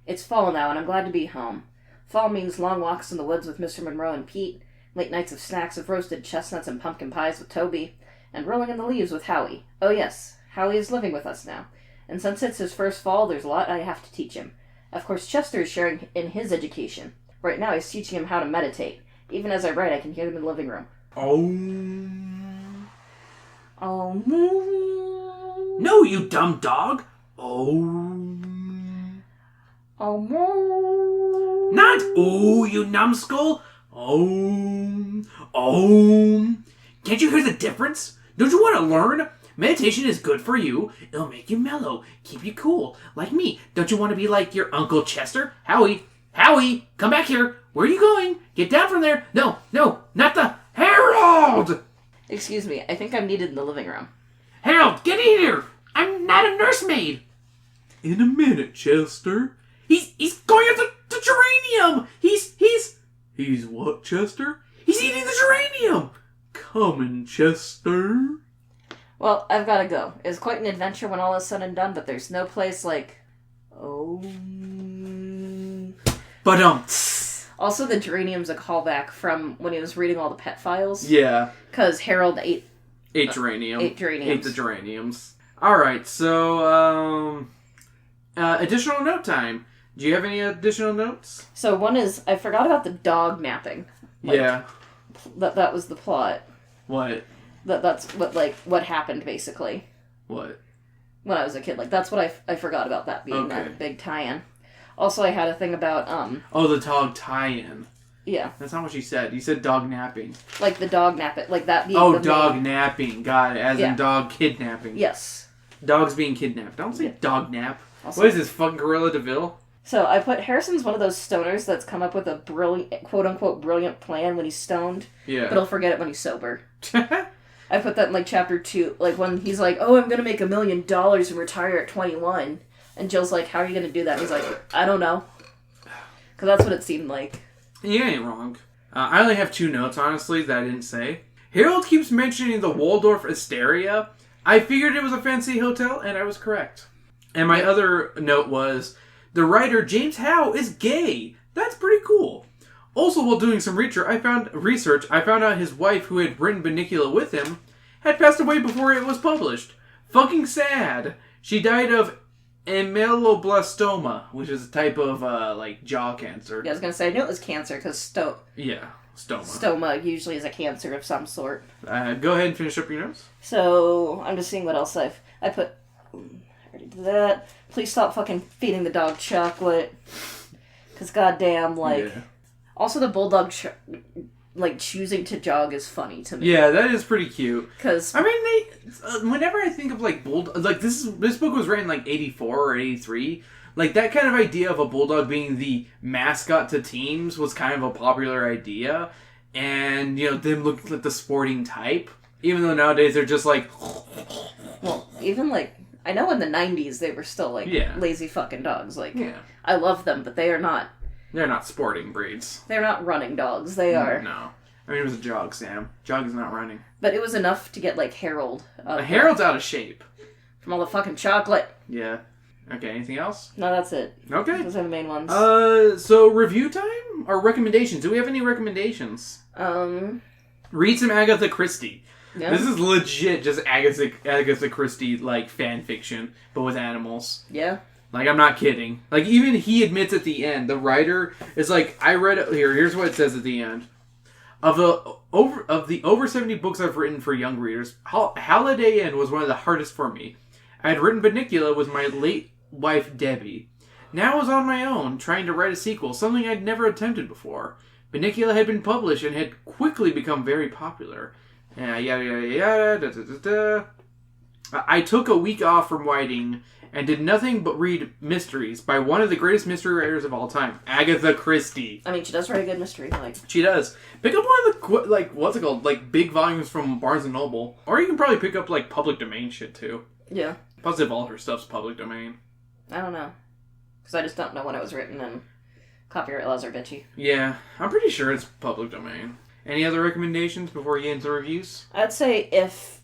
It's fall now, and I'm glad to be home. Fall means long walks in the woods with Mr. Monroe and Pete, late nights of snacks of roasted chestnuts and pumpkin pies with Toby, and rolling in the leaves with Howie. Oh yes, Howie is living with us now, and since it's his first fall, there's a lot I have to teach him. Of course, Chester is sharing in his education. Right now he's teaching him how to meditate, Even as I write, I can hear them in the living room. Oh. Oh. No, you dumb dog. Oh. Oh. Not ooh, you numbskull. Oh. Oh. Can't you hear the difference? Don't you want to learn? Meditation is good for you. It'll make you mellow, keep you cool, like me. Don't you want to be like your Uncle Chester? Howie, come back here. Where are you going? Get down from there. No, not the Harold. Excuse me, I think I'm needed in the living room. Harold, get in here. I'm not a nursemaid. In a minute, Chester. He's going after the geranium. He's what, Chester? He's eating the geranium. Coming, Chester. Well, I've got to go. It's quite an adventure when all is said and done, but there's no place like... Oh... But, Also, the geranium's a callback from when he was reading all the pet files. Yeah. Because Harold ate geranium. Ate geraniums. Ate the geraniums. Alright, so, additional note time. Do you have any additional notes? So one is, I forgot about the dog napping. Yeah. That was the plot. What? That's what happened, basically. What? When I was a kid. Like, that's what I forgot about that being a big tie-in. Also, I had a thing about, Oh, the dog tie-in. Yeah. That's not what you said. You said dog napping. Like, the dog nap it. Like, that being Oh, dog napping. Got it. As Yeah. in dog kidnapping. Yes. Dogs being kidnapped. Don't say Yeah. dog nap. Also, What is this, fucking Gorilla DeVille? So, I put Harrison's one of those stoners that's come up with a brilliant, quote-unquote, brilliant plan when he's stoned. Yeah. But he'll forget it when he's sober. I put that in, like, chapter 2. Like, when he's like, oh, I'm gonna make $1 million and retire at 21. And Jill's like, how are you gonna do that? And he's like, I don't know. Because that's what it seemed like. You ain't wrong. I only have 2 notes, honestly, that I didn't say. Harold keeps mentioning the Waldorf Astoria. I figured it was a fancy hotel, and I was correct. And my other note was, the writer James Howe is gay. That's pretty cool. Also, while doing some research, I found out his wife, who had written Bunnicula with him, had passed away before it was published. Fucking sad. She died of ameloblastoma, which is a type of, jaw cancer. Yeah, I was gonna say, I knew it was cancer, because Yeah, stoma. stoma usually is a cancer of some sort. Go ahead and finish up your notes. So, I'm just seeing what else I put... I already did that. Please stop fucking feeding the dog chocolate. Because goddamn, Yeah. Also, the bulldog, choosing to jog is funny to me. Yeah, that is pretty cute. Because... I mean, whenever I think of, this book was written, 84 or 83. That kind of idea of a bulldog being the mascot to teams was kind of a popular idea. And, them looking like the sporting type. Even though nowadays they're just Well, even, I know in the 90s they were still, lazy fucking dogs. Yeah. I love them, but they are not... They're not sporting breeds. They're not running dogs. They are... No. I mean, it was a jog, Sam. Jog is not running. But it was enough to get, Harold. Harold's out of shape. From all the fucking chocolate. Yeah. Okay, anything else? No, that's it. Okay. Those are the main ones. So review time? Or recommendations? Do we have any recommendations? Read some Agatha Christie. Yeah. This is legit just Agatha Christie, fan fiction, but with animals. Yeah. I'm not kidding. Even he admits at the end, the writer is I read it here. Here's what it says at the end. Of the over 70 books I've written for young readers, Howliday Inn was one of the hardest for me. I had written Bunnicula with my late wife, Debbie. Now I was on my own, trying to write a sequel, something I'd never attempted before. Bunnicula had been published and had quickly become very popular. Yada, yada, yada, da, da, da, da. I took a week off from writing and did nothing but read mysteries by one of the greatest mystery writers of all time, Agatha Christie. I mean, she does write a good mystery. She does. Pick up one of the, what's it called? Big volumes from Barnes & Noble. Or you can probably pick up, public domain shit, too. Yeah. Positive all her stuff's public domain. I don't know. Because I just don't know when it was written, and copyright laws are bitchy. Yeah, I'm pretty sure it's public domain. Any other recommendations before we get into reviews? I'd say if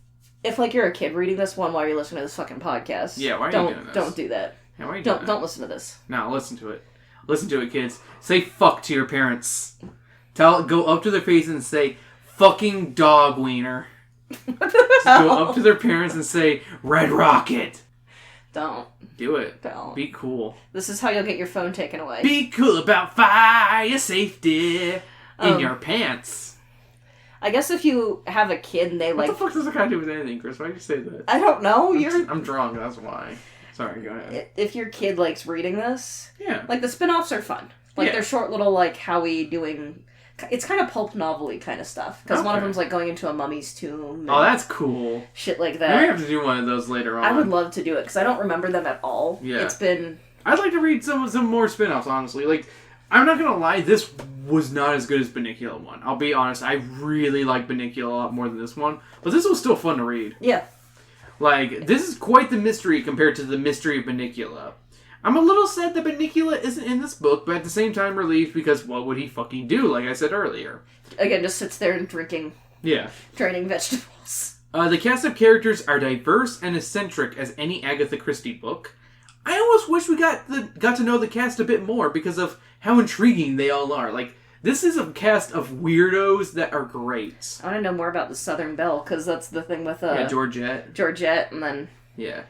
you're a kid reading this one while you're listening to this fucking podcast. Yeah, why are you doing this? Don't do that. Yeah, why are you doing that? Don't listen to this. No, listen to it. Listen to it, kids. Say fuck to your parents. Go up to their face and say, fucking dog wiener. Just go up to their parents and say, Red Rocket. Don't. Do it. Don't. Be cool. This is how you'll get your phone taken away. Be cool about fire safety. In your pants. I guess if you have a kid and they What like... the fuck does it got to do with anything, Chris? Why'd you say that? I don't know. I'm drunk, that's why. Sorry, go ahead. If your kid likes reading this... Yeah. Like, the spin-offs are fun. Like, they're short little, like, Howie doing... It's kind of pulp novel-y kind of stuff. Because one of them's, like, going into a mummy's tomb. Oh, that's cool. Shit like that. Maybe I have to do one of those later on. I would love to do it, because I don't remember them at all. Yeah. It's been... I'd like to read some more spin-offs, honestly. Like, I'm not gonna lie, this was not as good as Bunnicula 1. I'll be honest, I really like Bunnicula a lot more than this one. But this was still fun to read. Yeah. Like, this is quite the mystery compared to the mystery of Bunnicula. I'm a little sad that Bunnicula isn't in this book, but at the same time relieved because what would he fucking do, like I said earlier? Again, just sits there and draining vegetables. The cast of characters are diverse and eccentric as any Agatha Christie book. I almost wish we got to know the cast a bit more because of how intriguing they all are. Like, this is a cast of weirdos that are great. I want to know more about the Southern Belle, because that's the thing with... Georgette, and then... Yeah.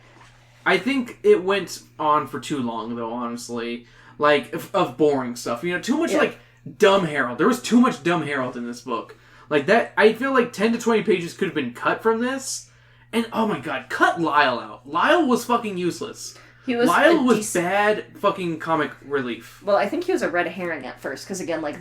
I think it went on for too long, though, honestly. Like, of boring stuff. You know, too much, like, dumb Harold. There was too much dumb Harold in this book. Like, that... I feel like 10 to 20 pages could have been cut from this. And, oh my god, cut Lyle out. Lyle was fucking useless. Lyle was bad fucking comic relief. Well, I think he was a red herring at first, because again, like,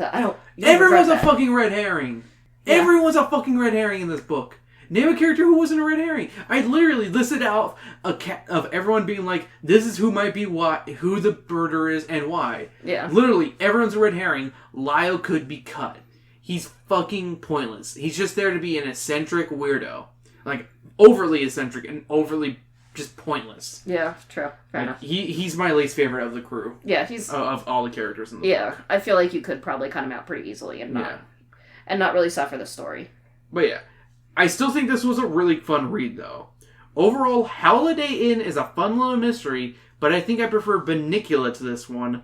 Everyone's a fucking red herring. Yeah. Everyone's a fucking red herring in this book. Name a character who wasn't a red herring. I literally listed out of everyone being like, this is who might be who the murderer is and why. Yeah. Literally, everyone's a red herring. Lyle could be cut. He's fucking pointless. He's just there to be an eccentric weirdo. Like, overly eccentric and overly just pointless. Yeah, true. Fair enough. He's my least favorite of the crew. Yeah, he's... Of all the characters in the book. Yeah, I feel like you could probably cut him out pretty easily and not really suffer the story. But yeah. I still think this was a really fun read, though. Overall, Howliday Inn is a fun little mystery, but I think I prefer Bunnicula to this one.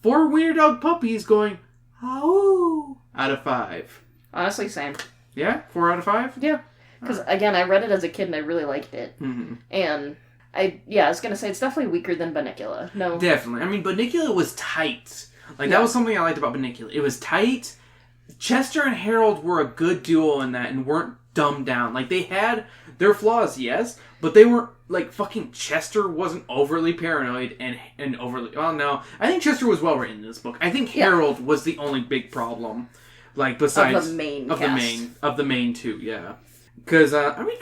4 wiener dog puppies going, "Ow!" out of 5. Honestly, same. Yeah? 4 out of 5? Yeah. Because, again, I read it as a kid and I really liked it. Mm-hmm. And, I was going to say, it's definitely weaker than Bunnicula. No. Definitely. I mean, Bunnicula was tight. Like, that was something I liked about Bunnicula. It was tight. Chester and Harold were a good duo in that and weren't dumbed down. Like, they had their flaws, yes, but they weren't, like, fucking Chester wasn't overly paranoid and overly... Oh, no. I think Chester was well written in this book. I think Harold was the only big problem. Like, besides... Of the main two, yeah. Because, I mean,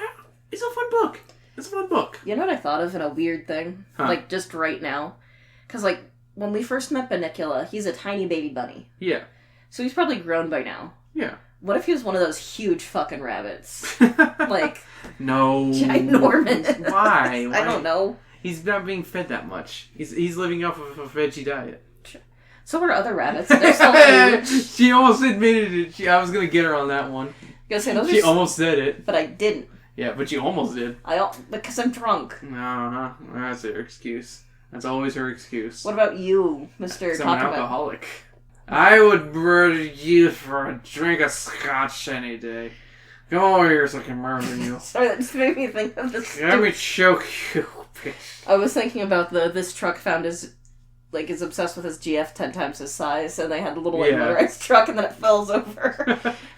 it's a fun book. It's a fun book. You know what I thought of in a weird thing? Huh. Like, just right now? Because, like, when we first met Bunnicula, he's a tiny baby bunny. Yeah. So he's probably grown by now. Yeah. What if he was one of those huge fucking rabbits? Like... No. Ginormous. Why? I don't know. He's not being fed that much. He's living off of a veggie diet. So are other rabbits. They're still huge. She almost admitted it. I was going to get her on that one. She almost said it. But I didn't. Yeah, but you almost did. Because I'm drunk. Uh-huh. That's her excuse. That's always her excuse. What about you, Mr. I'm an alcoholic. I would murder you for a drink of scotch any day. Come over here so I can murder you. Sorry, that just made me think of this. Let me choke you, bitch. I was thinking about this truck found is obsessed with his GF 10 times his size, and they had a little motorized truck, and then it falls over.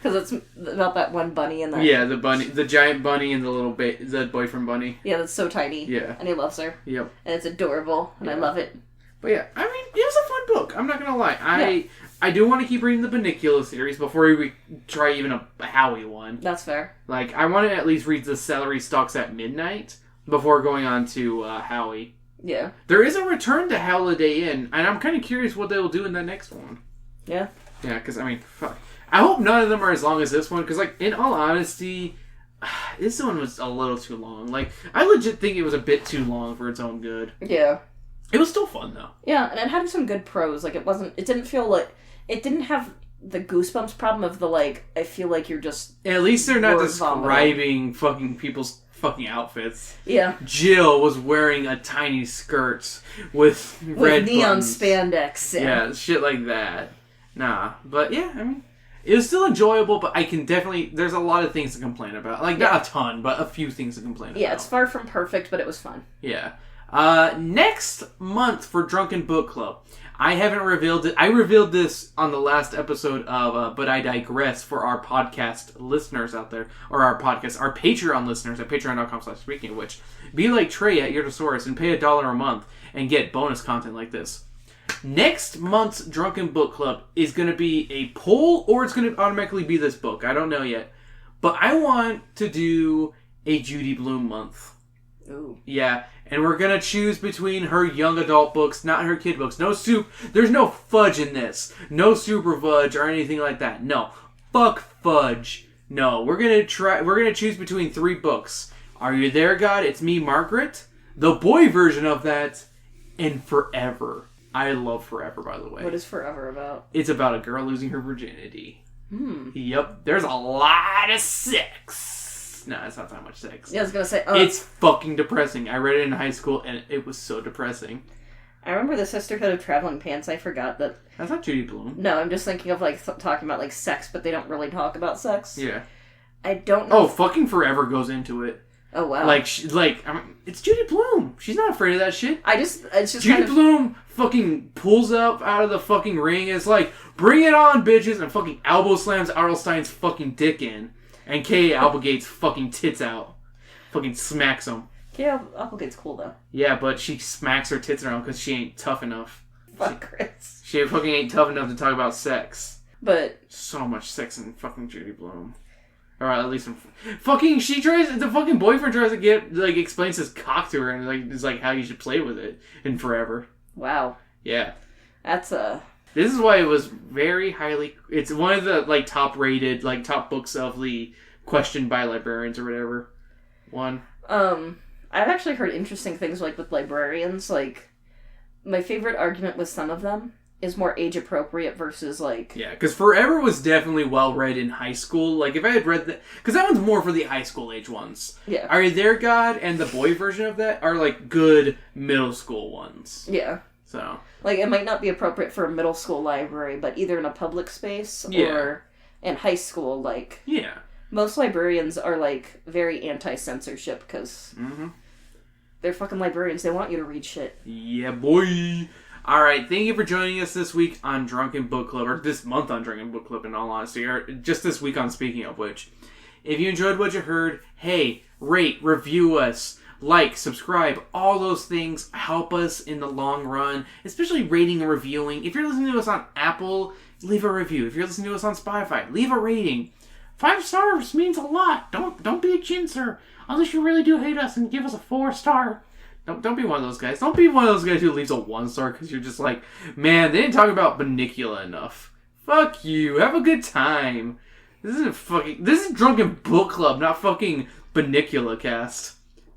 Because it's about that one bunny in that. Yeah, the giant bunny and the boyfriend bunny. Yeah, that's so tiny. Yeah. And he loves her. Yep. And it's adorable, and I love it. But yeah, I mean, it was a fun book. I'm not gonna lie. I do want to keep reading the Bunnicula series before we try even a Howie one. That's fair. Like, I want to at least read the Celery Stalks at Midnight before going on to Howie. Yeah. There is a return to Howliday Inn, and I'm kind of curious what they'll do in that next one. Yeah. Yeah, because, I mean, fuck. I hope none of them are as long as this one, because, like, in all honesty, this one was a little too long. Like, I legit think it was a bit too long for its own good. Yeah. It was still fun, though. Yeah, and it had some good prose. Like, it didn't feel like... It didn't have the Goosebumps problem of the, like, I feel like you're just... At least they're not describing fucking people's fucking outfits. Yeah. Jill was wearing a tiny skirt with red neon buttons. spandex. Yeah, shit like that. Nah, but yeah, I mean, it was still enjoyable, but I can definitely... There's a lot of things to complain about. Like, not a ton, but a few things to complain about. Yeah, it's far from perfect, but it was fun. Yeah. Next month for Drunken Book Club, I haven't revealed it. I revealed this on the last episode of But I Digress for our podcast listeners out there. Or our Patreon listeners at patreon.com/speaking of which. Be like Trey at Yotosaurus and pay $1 a month and get bonus content like this. Next month's Drunken Book Club is going to be a poll, or it's going to automatically be this book. I don't know yet. But I want to do a Judy Blume month. Ooh. Yeah, and we're going to choose between her young adult books, not her kid books. There's no fudge in this. No super fudge or anything like that. No. Fuck fudge. No, we're going to choose between 3 books. Are You There, God? It's Me, Margaret. The boy version of that, and Forever. I love Forever, by the way. What is Forever about? It's about a girl losing her virginity. Yep. There's a lot of sex. No, it's not that much sex. Yeah, I was going to say... it's fucking depressing. I read it in high school, and it was so depressing. I remember the Sisterhood of Traveling Pants. I forgot that... That's not Judy Blume. No, I'm just thinking of, like, talking about, like, sex, but they don't really talk about sex. Yeah. I don't know... Oh, fucking Forever goes into it. Oh, wow. It's Judy Blume. She's not afraid of that shit. It's just Judy Blume fucking pulls up out of the fucking ring and is like, bring it on, bitches, and fucking elbow slams Arlstein's fucking dick in. And Kay Applegate's fucking tits out. Fucking smacks him. Kay Applegate's cool, though. Yeah, but she smacks her tits around because she ain't tough enough. Fuck Chris. She fucking ain't tough enough to talk about sex. But... So much sex in fucking Judy Blume. Or at least the fucking boyfriend tries to explains his cock to her and is like how you should play with it in Forever. Wow. Yeah. That's This is why it was very highly... It's one of the, top rated, top books of the questioned by librarians or whatever. One. I've actually heard interesting things, with librarians, my favorite argument with some of them is more age-appropriate versus, Yeah, because Forever was definitely well-read in high school. If I had read that... Because that one's more for the high school age ones. Yeah. Are You There, God? And the boy version of that are, good middle school ones. Yeah. So... it might not be appropriate for a middle school library, but either in a public space or in high school, Yeah. Most librarians are, very anti-censorship because they're fucking librarians. They want you to read shit. Yeah, boy! Alright, thank you for joining us this week on Drunken Book Club, or this month on Drunken Book Club in all honesty, or just this week on Speaking of Which. If you enjoyed what you heard, hey, rate, review us, subscribe, all those things help us in the long run, especially rating and reviewing. If you're listening to us on Apple, leave a review. If you're listening to us on Spotify, leave a rating. 5 stars means a lot. Don't be a chincer, unless you really do hate us and give us a 4-star. Don't be one of those guys. Don't be one of those guys who leaves a 1-star because you're just like, man, they didn't talk about Bunnicula enough. Fuck you. Have a good time. This is Drunken Book Club, not fucking Bunnicula cast.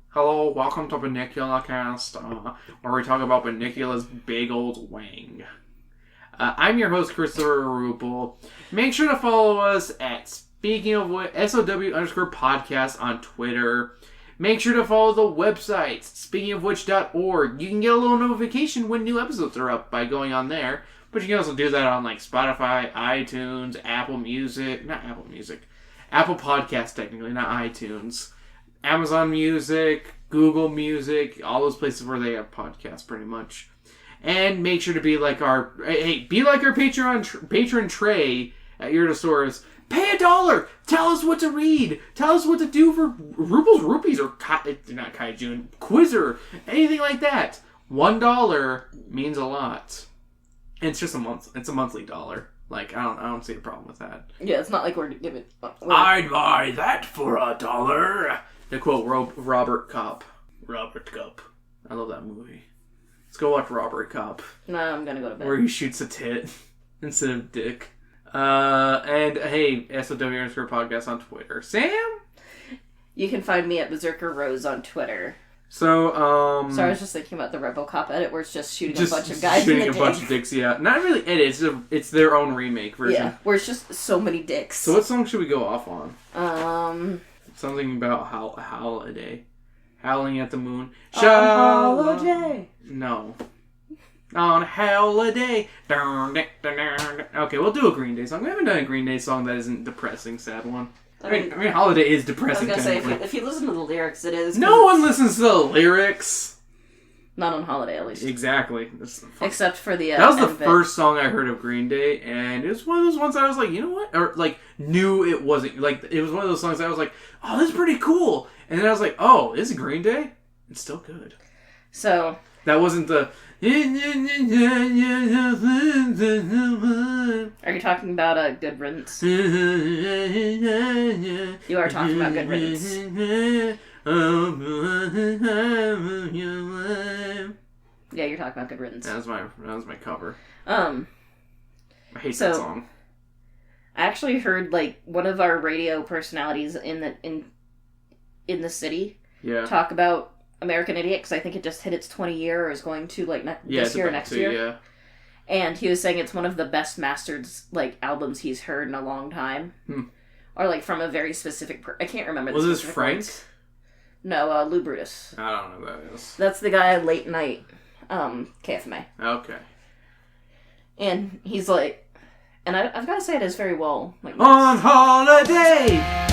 Hello, welcome to Bunnicula cast, where we talk about Bunnicula's big old wang. I'm your host, Christopher Rupel. Make sure to follow us at Speaking of Which, SOW_podcast on Twitter. Make sure to follow the website, speakingofwhich.org. You can get a little notification when new episodes are up by going on there. But you can also do that on Spotify, iTunes, Apple Podcasts technically, not iTunes. Amazon Music, Google Music, all those places where they have podcasts pretty much. And make sure to be like our patron Trey at Yotosaurus. Pay $1! Tell us what to read! Tell us what to do for Rupel's Rupees or not Kaijun, Quizzer, anything like that. $1 means a lot. And it's just a month. It's a monthly dollar. I don't see a problem with that. Yeah, it's not like we're giving... I'd buy that for $1. To quote Robert Kopp. Robert Kopp. I love that movie. Let's go watch Robert Kopp. No, I'm gonna go to bed. Where he shoots a tit instead of dick. And hey, SOW_podcast on Twitter. Sam? You can find me at Berserker Rose on Twitter. So I was just thinking about the RoboCop edit where it's just shooting a bunch of guys shooting in the a bunch of dicks, yeah. Not really edit, it's their own remake version. Yeah, where it's just so many dicks. So what song should we go off on? Something about Howliday. Howling at the Moon. Holiday. No. On Howliday. Okay, we'll do a Green Day song. We haven't done a Green Day song that isn't depressing, sad one. I mean, Holiday is depressing. I was gonna say, if you listen to the lyrics, it is. No one listens to the lyrics. Not on Holiday, at least. Exactly. Except for the that was the end bit. first song I heard of Green Day, and it was one of those ones I was like, you know what? Or, like, knew it wasn't. Like, it was one of those songs I was like, oh, this is pretty cool. And then I was like, oh, this is Green Day? It's still good. So... That wasn't the... Are you talking about Good Riddance? You are talking about Good Riddance. Yeah, you're talking about Good Riddance. That was my cover. I hate that song. I actually heard like one of our radio personalities in the city talk about American Idiot, because I think it just hit its 20 year or is going to like this year or next year. Yeah. And he was saying it's one of the best mastered like albums he's heard in a long time, or like from a very specific. I can't remember. Was this Frank? Words. No, Lou Brutus. I don't know who that is. That's the guy late night, KFMA. Okay. And he's like, and I've got to say it is very well. Like, on holiday.